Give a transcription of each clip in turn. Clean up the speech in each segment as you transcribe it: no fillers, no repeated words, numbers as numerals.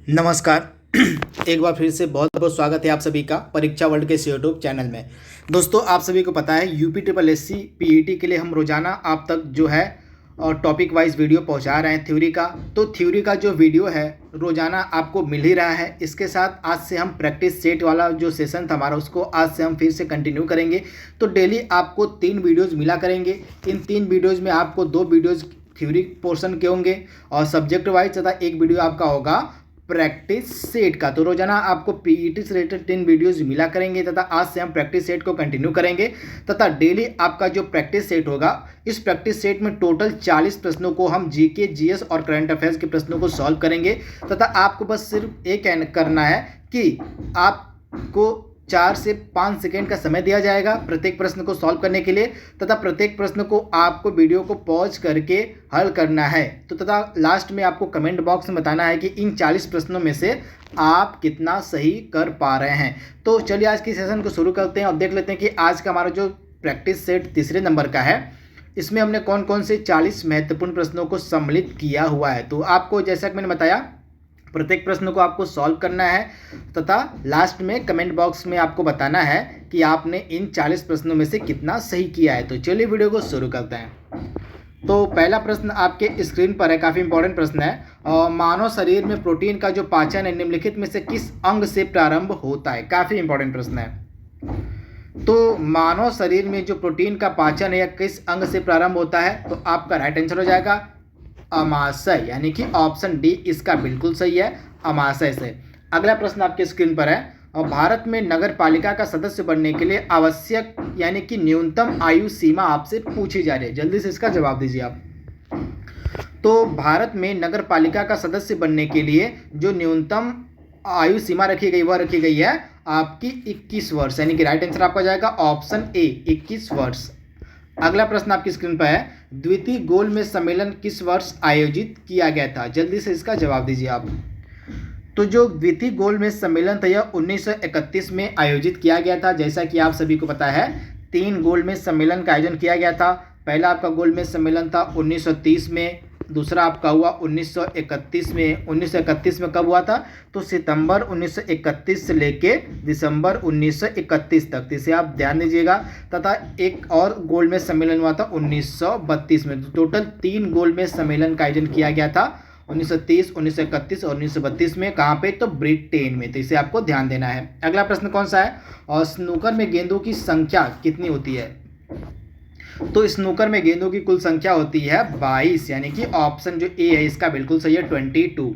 नमस्कार। एक बार फिर से बहुत बहुत स्वागत है आप सभी का परीक्षा वर्ल्ड के इस यूट्यूब चैनल में। दोस्तों, आप सभी को पता है यूपी ट्रिपल एससी पीईटी के लिए हम रोजाना आप तक जो है और टॉपिक वाइज वीडियो पहुंचा रहे हैं थ्योरी का। तो थ्योरी का जो वीडियो है रोजाना आपको मिल ही रहा है। इसके साथ आज से हम प्रैक्टिस सेट वाला जो सेशन था हमारा उसको आज से हम फिर से कंटिन्यू करेंगे। तो डेली आपको 3 वीडियोज़ मिला करेंगे। इन 3 वीडियोज़ में आपको 2 वीडियोज़ थ्योरी पोर्शन के होंगे और सब्जेक्ट वाइज तथा एक वीडियो आपका होगा प्रैक्टिस सेट का। तो रोजाना आपको पीईटी से रिलेटेड 3 वीडियोस मिला करेंगे तथा आज से हम प्रैक्टिस सेट को कंटिन्यू करेंगे तथा डेली आपका जो प्रैक्टिस सेट होगा इस प्रैक्टिस सेट में टोटल 40 प्रश्नों को हम जीके जीएस और करंट अफेयर्स के प्रश्नों को सॉल्व करेंगे तथा आपको बस सिर्फ एक करना है कि आपको 4 से 5 सेकेंड का समय दिया जाएगा प्रत्येक प्रश्न को सॉल्व करने के लिए तथा प्रत्येक प्रश्न को आपको वीडियो को पॉज करके हल करना है। तो तथा लास्ट में आपको कमेंट बॉक्स में बताना है कि इन 40 प्रश्नों में से आप कितना सही कर पा रहे हैं। तो चलिए आज की सेशन को शुरू करते हैं और देख लेते हैं कि आज का हमारा जो प्रैक्टिस सेट तीसरे नंबर का है इसमें हमने कौन कौन से 40 महत्वपूर्ण प्रश्नों को सम्मिलित किया हुआ है। तो आपको जैसा कि मैंने बताया प्रत्येक प्रश्न को आपको सॉल्व करना है तथा लास्ट में कमेंट बॉक्स में आपको बताना है कि आपने इन 40 प्रश्नों में से कितना सही किया है। तो चलिए वीडियो को शुरू करते हैं। तो पहला प्रश्न आपके स्क्रीन पर है, काफ़ी इंपॉर्टेंट प्रश्न है। मानव शरीर में प्रोटीन का जो पाचन है निम्नलिखित में से किस अंग से प्रारंभ होता है। काफ़ी इंपॉर्टेंट प्रश्न है। तो मानव शरीर में जो प्रोटीन का पाचन है या किस अंग से प्रारंभ होता है, तो आपका राइट आंसर हो जाएगा अमाशय, यानी कि ऑप्शन डी इसका बिल्कुल सही है, अमाशय से। अगला प्रश्न आपके स्क्रीन पर है और भारत में नगर पालिका का सदस्य बनने के लिए आवश्यक यानी कि न्यूनतम आयु सीमा आपसे पूछी जा रही है। जल्दी से इसका जवाब दीजिए आप। तो भारत में नगर पालिका का सदस्य बनने के लिए जो न्यूनतम आयु सीमा रखी गई वह रखी गई है आपकी 21 वर्ष, यानी कि राइट आंसर आपका जाएगा ऑप्शन ए 21 वर्ष। अगला प्रश्न आपकी स्क्रीन पर है द्वितीय गोलमेज सम्मेलन किस वर्ष आयोजित किया गया था। जल्दी से इसका जवाब दीजिए आप। तो जो द्वितीय गोलमेज सम्मेलन था यह 1931 में आयोजित किया गया था। जैसा कि आप सभी को पता है 3 गोलमेज सम्मेलन का आयोजन किया गया था। पहला आपका गोलमेज सम्मेलन था 1930 में, दूसरा आपका हुआ 1931 में। 1931 में कब हुआ था, तो सितंबर 1931 से लेके दिसंबर 1931 तक, इसे आप ध्यान दीजिएगा। तथा एक और गोलमेज सम्मेलन हुआ था 1932 में। तो टोटल 3 गोलमेज सम्मेलन का आयोजन किया गया था 1930, 1931 और 1932 में। कहाँ पे, तो ब्रिटेन में। तो इसे आपको ध्यान देना है। अगला प्रश्न कौन सा है, और स्नूकर में गेंदों की संख्या कितनी होती है। तो स्नूकर में गेंदों की कुल संख्या होती है 22, यानी कि ऑप्शन जो ए है इसका बिल्कुल सही है 22।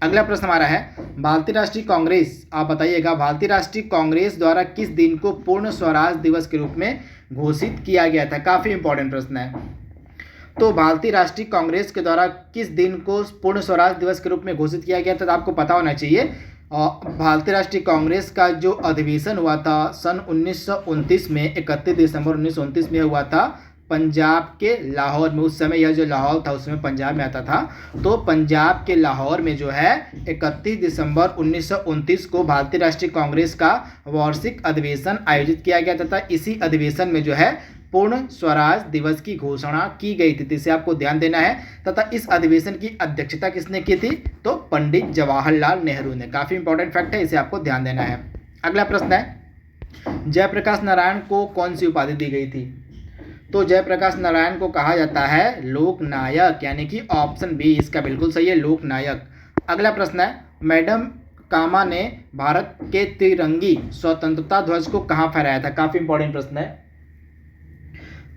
अगला प्रश्न हमारा है भारतीय राष्ट्रीय कांग्रेस, आप बताइएगा भारतीय राष्ट्रीय कांग्रेस द्वारा किस दिन को पूर्ण स्वराज दिवस के रूप में घोषित किया गया था। काफ़ी इंपॉर्टेंट प्रश्न है। तो भारतीय राष्ट्रीय कांग्रेस के द्वारा किस दिन को पूर्ण स्वराज दिवस के रूप में घोषित किया गया था, तो आपको पता होना चाहिए। भारतीय राष्ट्रीय कांग्रेस का जो अधिवेशन हुआ था सन 1929 में, 31 दिसंबर 1929 में हुआ था पंजाब के लाहौर में। उस समय यह जो लाहौर था उसमें पंजाब में आता था। तो पंजाब के लाहौर में जो है 31 दिसंबर 1929 को भारतीय राष्ट्रीय कांग्रेस का वार्षिक अधिवेशन आयोजित किया गया तथा इसी अधिवेशन में जो है पूर्ण स्वराज दिवस की घोषणा की गई थी। इसे आपको ध्यान देना है। तथा इस अधिवेशन की अध्यक्षता किसने की थी, तो पंडित जवाहरलाल नेहरू ने। काफ़ी इंपॉर्टेंट फैक्ट है, इसे आपको ध्यान देना है। अगला प्रश्न है जयप्रकाश नारायण को कौन सी उपाधि दी गई थी। तो जयप्रकाश नारायण को कहा जाता है लोकनायक, यानी कि ऑप्शन बी इसका बिल्कुल सही है, लोकनायक। अगला प्रश्न है मैडम कामा ने भारत के तिरंगी स्वतंत्रता ध्वज को कहाँ फहराया था। काफ़ी इंपॉर्टेंट प्रश्न है।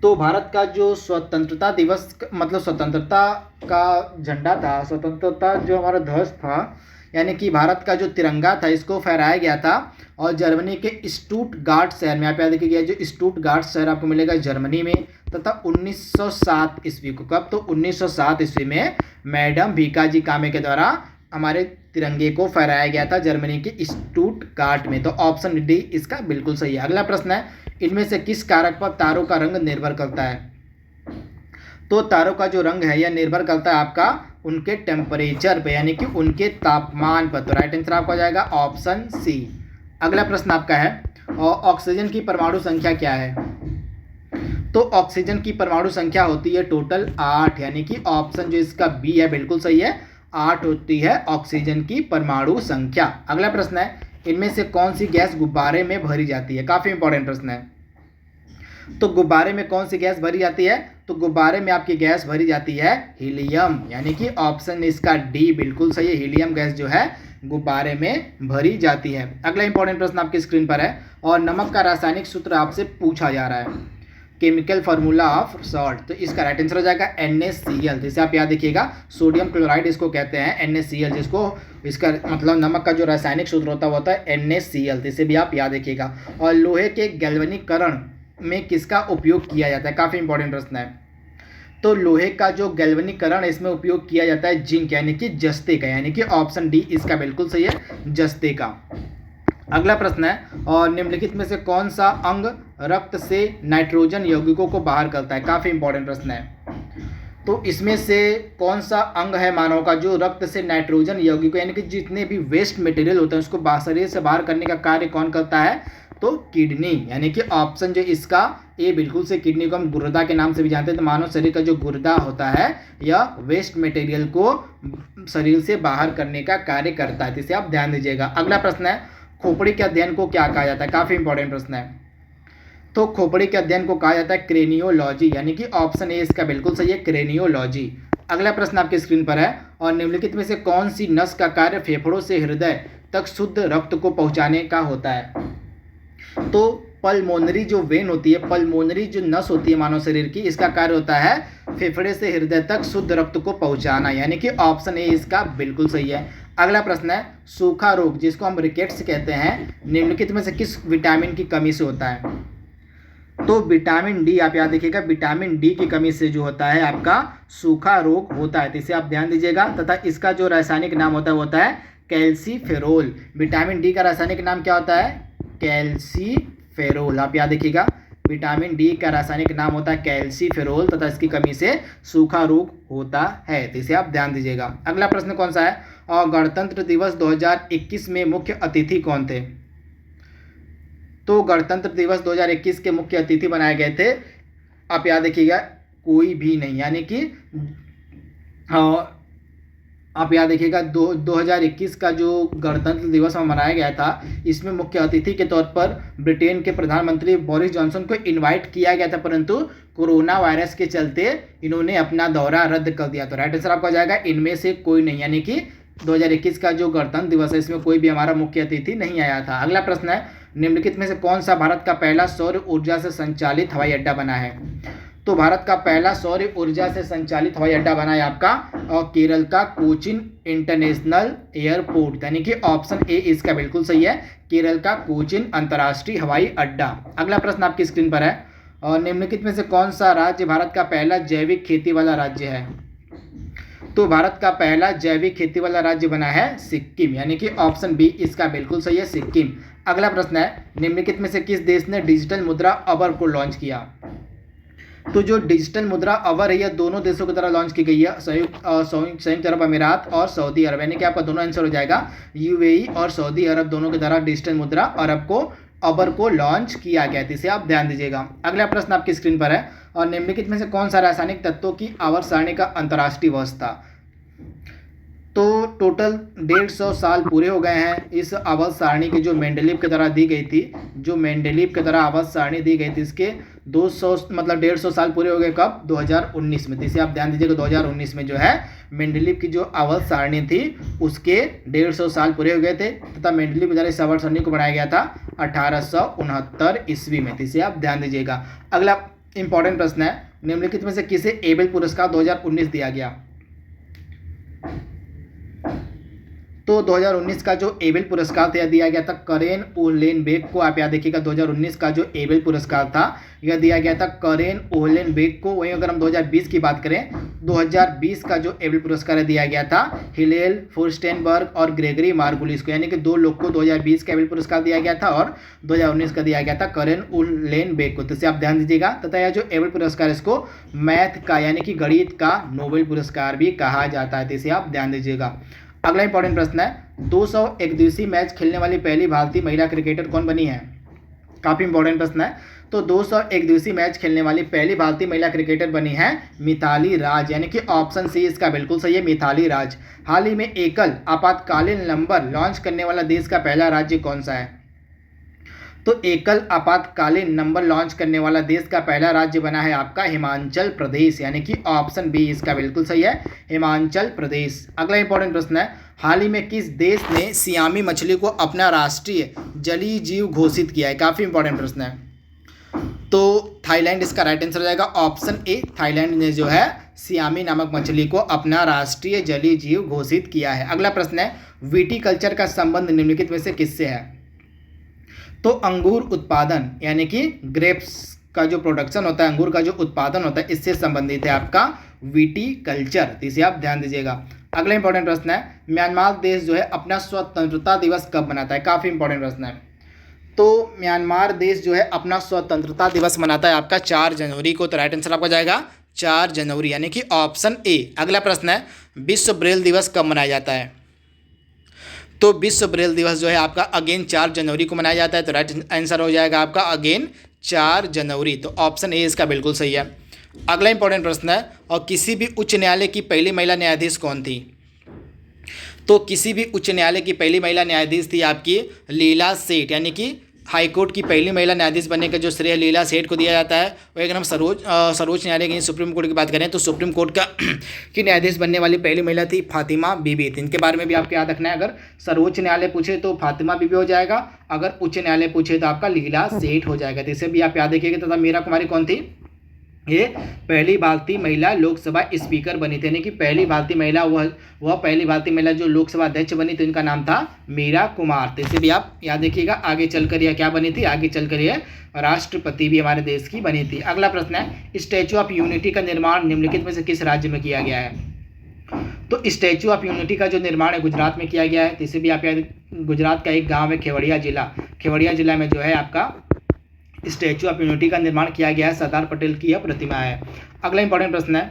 तो भारत का जो स्वतंत्रता दिवस मतलब स्वतंत्रता का झंडा था, स्वतंत्रता जो हमारा ध्वज था यानी कि भारत का जो तिरंगा था इसको फहराया गया था और जर्मनी के स्टुटगार्ट शहर में, आप याद रखिएगा जो स्टुटगार्ट शहर आपको मिलेगा जर्मनी में। तथा 1907 ईस्वी को, कब, तो 1907 ईस्वी में मैडम भीकाजी कामे के द्वारा हमारे तिरंगे को फहराया गया था जर्मनी के स्टुटगार्ट में। तो ऑप्शन डी इसका बिल्कुल सही है। अगला प्रश्न है इनमें से किस कारक पर तारों का रंग निर्भर करता है। तो तारों का जो रंग है यह निर्भर करता है आपका उनके टेम्परेचर पे, यानी कि उनके तापमान पर। तो राइट आंसर आपका जाएगा ऑप्शन सी। अगला प्रश्न आपका है ऑक्सीजन की परमाणु संख्या क्या है। तो ऑक्सीजन की परमाणु संख्या होती है टोटल 8, यानी कि ऑप्शन जो इसका बी है बिल्कुल सही है, 8 होती है ऑक्सीजन की परमाणु संख्या। अगला प्रश्न है, इनमें से कौन सी गैस गुब्बारे में भरी जाती है? काफ़ी इंपॉर्टेंट प्रश्न है। तो गुब्बारे में कौन सी गैस भरी जाती है? तो गुब्बारे में आपकी गैस भरी जाती है हीलियम, यानी कि ऑप्शन इसका डी बिल्कुल सही है। हीलियम गैस जो है गुब्बारे में भरी जाती है। अगला इंपॉर्टेंट प्रश्न आपकी स्क्रीन पर है, और नमक का रासायनिक सूत्र आपसे पूछा जा रहा है, केमिकल फार्मूला ऑफ सॉल्ट। तो इसका राइट आंसर हो जाएगा NaCl। जिसे आप याद रखिएगा, सोडियम क्लोराइड इसको कहते हैं, NaCl, जिसको इसका मतलब नमक का जो रासायनिक सूत्र होता है NaCl, जिसे भी आप याद रखिएगा। और लोहे के गैल्वेनिकरण में किसका उपयोग किया जाता है? काफ़ी इंपॉर्टेंट प्रश्न है। तो लोहे का जो गैल्वेनिकरण इसमें उपयोग किया जाता है जिंक, यानी कि जस्ते का, यानी कि ऑप्शन डी इसका बिल्कुल सही है, जस्ते का। अगला प्रश्न है, और निम्नलिखित में से कौन सा अंग रक्त से नाइट्रोजन यौगिकों को बाहर करता है? काफ़ी इंपॉर्टेंट प्रश्न है। तो इसमें से कौन सा अंग है मानव का जो रक्त से नाइट्रोजन यौगिकों, यानी कि जितने भी वेस्ट मटेरियल होते हैं उसको शरीर से बाहर करने का कार्य कौन करता है? तो किडनी, यानी कि ऑप्शन जो इसका ए बिल्कुल से, किडनी को हम गुर्दा के नाम से भी जानते हैं। तो मानव शरीर का जो गुर्दा होता है यह वेस्ट मटेरियल को शरीर से बाहर करने का कार्य करता है, जिसे आप ध्यान दीजिएगा। अगला प्रश्न है, खोपड़ी के अध्ययन को क्या कहा जाता है? काफ़ी इंपॉर्टेंट प्रश्न है। तो खोपड़ी के अध्ययन को कहा जाता है क्रेनियोलॉजी, यानी कि ऑप्शन ए इसका बिल्कुल सही है, क्रेनियोलॉजी। अगला प्रश्न आपकी स्क्रीन पर है, और निम्नलिखित में से कौन सी नस का कार्य फेफड़ों से हृदय तक शुद्ध रक्त को पहुंचाने का होता है? तो पल्मोनरी जो वेन होती है, पल्मोनरी जो नस होती है मानव शरीर की, इसका कार्य होता है फेफड़े से हृदय तक शुद्ध रक्त को पहुंचाना, यानी कि ऑप्शन ए इसका बिल्कुल सही है। अगला प्रश्न है, सूखा रोग जिसको हम रिकेट्स कहते हैं, निम्नलिखित में से किस विटामिन की कमी से होता है? तो विटामिन डी, आप याद रखिएगा, विटामिन डी की कमी से जो होता है आपका सूखा रोग होता है, तो इसे आप ध्यान दीजिएगा। तथा इसका जो रासायनिक नाम होता है वो होता है कैल्सीफेरोल। विटामिन डी का रासायनिक नाम क्या होता है? कैल्सीफेरोल। आप याद रखिएगा, विटामिन डी का रासायनिक नाम होता है कैल्सीफेरोल, तथा इसकी कमी से सूखा रोग होता है, तो इसे आप ध्यान दीजिएगा। अगला प्रश्न कौन सा है, और गणतंत्र दिवस 2021 में मुख्य अतिथि कौन थे? तो गणतंत्र दिवस 2021 के मुख्य अतिथि बनाए गए थे, आप याद रखिएगा, कोई भी नहीं, यानी कि आप याद रखिएगा 2021 का जो गणतंत्र दिवस में मनाया गया था, इसमें मुख्य अतिथि के तौर पर ब्रिटेन के प्रधानमंत्री बोरिस जॉनसन को इनवाइट किया गया था, परंतु कोरोना वायरस के चलते इन्होंने अपना दौरा रद्द कर दिया। तो राइट आंसर आपका हो जाएगा इनमें से कोई नहीं, यानी कि 2021 का जो गणतंत्र दिवस है इसमें कोई भी हमारा मुख्य अतिथि नहीं आया था। अगला प्रश्न है, निम्नलिखित में से कौन सा भारत का पहला सौर ऊर्जा से संचालित हवाई अड्डा बना है? तो भारत का पहला सौर ऊर्जा से संचालित हवाई अड्डा बना है आपका और केरल का कोचिन इंटरनेशनल एयरपोर्ट, यानी कि ऑप्शन ए इसका बिल्कुल सही है, केरल का कोचिन अंतर्राष्ट्रीय हवाई अड्डा। अगला प्रश्न आपकी स्क्रीन पर है, और निम्नलिखित में से कौन सा राज्य भारत का पहला जैविक खेती वाला राज्य है? तो भारत का पहला जैविक खेती वाला राज्य बना है सिक्किम, यानी कि ऑप्शन बी इसका बिल्कुल सही है, सिक्किम। अगला प्रश्न है, निम्नलिखित में से किस देश ने डिजिटल मुद्रा अवर को लॉन्च किया? तो जो डिजिटल मुद्रा अवर है यह दोनों देशों की तरह लॉन्च की गई है, संयुक्त अरब अमीरात और सऊदी अरब, यानी कि आपका दोनों आंसर हो जाएगा, यूएई और सऊदी अरब दोनों की तरह डिजिटल मुद्रा अबर को लॉन्च किया गया, इसे आप ध्यान दीजिएगा। अगला प्रश्न आपकी स्क्रीन पर है, और निम्नलिखित में से कौन सा रासायनिक तत्वों की आवर्त सारणी का अंतर्राष्ट्रीय अवस्था? तो टोटल 150 साल पूरे हो गए हैं इस आवर्त सारणी की जो मेंडलीव की तरह दी गई थी, जो मेंडलीव की तरह आवर्त सारणी दी गई थी, इसके 150 साल पूरे हो गए कब? 2019 में। इसे आप ध्यान दीजिएगा, 2019 में जो है मेंडलीव की जो आवर्त सारणी थी उसके 150 साल पूरे हो गए थे, तथा मेंडलीव के द्वारा इस आवर्त सारणी को बनाया गया था 1869 ईस्वी में। इसे आप ध्यान दीजिएगा। अगला इंपॉर्टेंट प्रश्न है, निम्नलिखित में से किसे एबेल पुरस्कार 2019 दिया गया? तो 2019 का जो एबेल पुरस्कार था दिया गया था करेन ओहलेनबेक को। आप याद रखिएगा 2019 का जो एबेल पुरस्कार था यह दिया गया था करेन ओहलेनबेक को। वहीं अगर हम 2020 की बात करें, 2020 का जो एबेल पुरस्कार दिया गया था हिलेल फुर्स्टेनबर्ग और ग्रेगरी मार्गुलिस को, यानी कि दो लोग को 2020 का एबेल पुरस्कार दिया गया था और 2019 का दिया गया था करेन ओहलेनबेक को। तो इसे आप ध्यान दीजिएगा। तथा यह जो एबेल पुरस्कार इसको मैथ का यानी कि गणित का नोबेल पुरस्कार भी कहा जाता है, तो इसे आप ध्यान दीजिएगा। अगला इंपॉर्टेंट प्रश्न है, 200 एक दिवसीय मैच खेलने वाली पहली भारतीय महिला क्रिकेटर कौन बनी है? काफ़ी इंपॉर्टेंट प्रश्न है। तो 200 और एक दिवसीय मैच खेलने वाली पहली भारतीय महिला क्रिकेटर बनी है मिताली राज, यानी कि ऑप्शन सी इसका बिल्कुल सही है, मिताली राज। हाल ही में एकल आपातकालीन नंबर लॉन्च करने वाला देश का पहला राज्य कौन सा है? तो एकल आपातकालीन नंबर लॉन्च करने वाला देश का पहला राज्य बना है आपका हिमाचल प्रदेश, यानी कि ऑप्शन बी इसका बिल्कुल सही है, हिमाचल प्रदेश। अगला इंपॉर्टेंट प्रश्न है, हाल ही में किस देश ने सियामी मछली को अपना राष्ट्रीय जलीय जीव घोषित किया है? काफ़ी इंपॉर्टेंट प्रश्न है। तो थाईलैंड इसका राइट आंसर हो जाएगा, ऑप्शन ए, थाईलैंड ने जो है सियामी नामक मछली को अपना राष्ट्रीय जलीय जीव घोषित किया है। अगला प्रश्न है, विटीकल्चर का संबंध निम्नलिखित में से किससे है? तो अंगूर उत्पादन यानी कि ग्रेप्स का जो प्रोडक्शन होता है, अंगूर का जो उत्पादन होता है, इससे संबंधित है आपका विटीकल्चर, तो इसे आप ध्यान दीजिएगा। अगला इंपॉर्टेंट प्रश्न है, म्यांमार देश जो है अपना स्वतंत्रता दिवस कब मनाता है? काफ़ी इंपॉर्टेंट प्रश्न है। तो म्यांमार देश जो है अपना स्वतंत्रता दिवस मनाता है आपका 4 जनवरी को, तो राइट आंसर आपका जाएगा 4 जनवरी, यानी कि ऑप्शन ए। अगला प्रश्न है, विश्व ब्रेल दिवस कब मनाया जाता है? तो विश्व ब्रेल दिवस जो है आपका अगेन 4 जनवरी को मनाया जाता है, तो राइट आंसर हो जाएगा आपका अगेन 4 जनवरी, तो ऑप्शन ए इसका बिल्कुल सही है। अगला इंपॉर्टेंट प्रश्न है, और किसी भी उच्च न्यायालय की पहली महिला न्यायाधीश कौन थी? तो किसी भी उच्च न्यायालय की पहली महिला न्यायाधीश थी आपकी लीला सेठ, यानी कि हाईकोर्ट की पहली महिला न्यायाधीश बनने का जो श्रेय लीला सेठ को दिया जाता है। और अगर हम सर्वोच्च न्यायालय की सुप्रीम कोर्ट की बात करें तो सुप्रीम कोर्ट का की न्यायाधीश बनने वाली पहली महिला थी फातिमा बीबी। इनके बारे में भी आपको याद रखना है, अगर सर्वोच्च न्यायालय पूछे तो फातिमा बीबी हो जाएगा, अगर उच्च न्यायालय पूछे तो आपका लीला सेठ हो जाएगा, तो इसे भी आप याद रखिएगा। तथा मीरा कुमारी कौन थी? ये पहली भारतीय महिला लोकसभा स्पीकर बनी थी, यानी कि पहली भारतीय महिला वह पहली भारतीय महिला जो लोकसभा अध्यक्ष बनी, तो इनका नाम था मीरा कुमार, तो इसे भी आप याद रखिएगा। आगे चलकर यह क्या बनी थी? आगे चलकर यह राष्ट्रपति भी हमारे देश की बनी थी। अगला प्रश्न है, स्टैचू ऑफ यूनिटी का निर्माण निम्नलिखित में से किस राज्य में किया गया है? तो स्टैचू ऑफ यूनिटी का जो निर्माण है गुजरात में किया गया है, तो इसे भी आप याद, गुजरात का एक गाँव है खेवड़िया जिला में जो है आपका स्टैचू ऑफ यूनिटी का निर्माण किया गया है, सरदार पटेल की यह प्रतिमा है। अगला इंपॉर्टेंट प्रश्न है,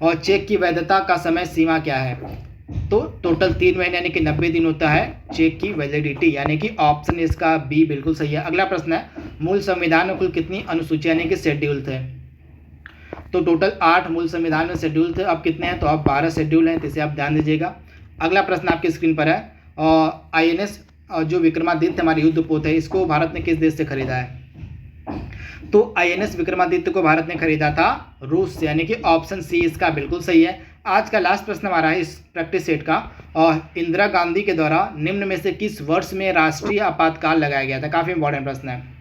और चेक की वैधता का समय सीमा क्या है? तो टोटल 3 महीने यानी कि 90 दिन होता है चेक की वैलिडिटी, यानी कि ऑप्शन इसका बी बिल्कुल सही है। अगला प्रश्न है, मूल संविधान में कुल कितनी अनुसूची यानी कि शेड्यूल थे? तो टोटल 8 मूल संविधान में शेड्यूल थे, अब कितने हैं? तो अब 12 शेड्यूल हैं, तो इसे आप ध्यान दीजिएगा। अगला प्रश्न आपकी स्क्रीन पर है, INS जो विक्रमादित्य हमारे युद्धपोत है, इसको भारत ने किस देश से खरीदा है? तो INS विक्रमादित्य को भारत ने खरीदा था रूस से, यानी कि ऑप्शन सी इसका बिल्कुल सही है। आज का लास्ट प्रश्न हमारा है इस प्रैक्टिस सेट का, और इंदिरा गांधी के द्वारा निम्न में से किस वर्ष में राष्ट्रीय आपातकाल लगाया गया था? काफ़ी इंपॉर्टेंट प्रश्न है।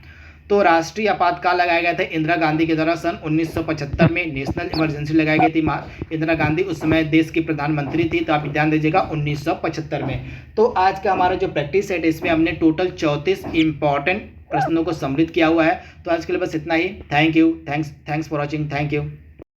तो राष्ट्रीय आपातकाल लगाया गया था इंदिरा गांधी के द्वारा सन 1975 में नेशनल इमरजेंसी लगाई गई थी। इंदिरा गांधी उस समय देश की प्रधानमंत्री थी, तो आप ध्यान दीजिएगा 1975 में। तो आज का हमारा जो प्रैक्टिस सेट है इसमें हमने टोटल 34 इंपॉर्टेंट प्रश्नों को सम्मिलित किया हुआ है। तो आज के लिए बस इतना ही। Thank you, thanks for watching, thank you.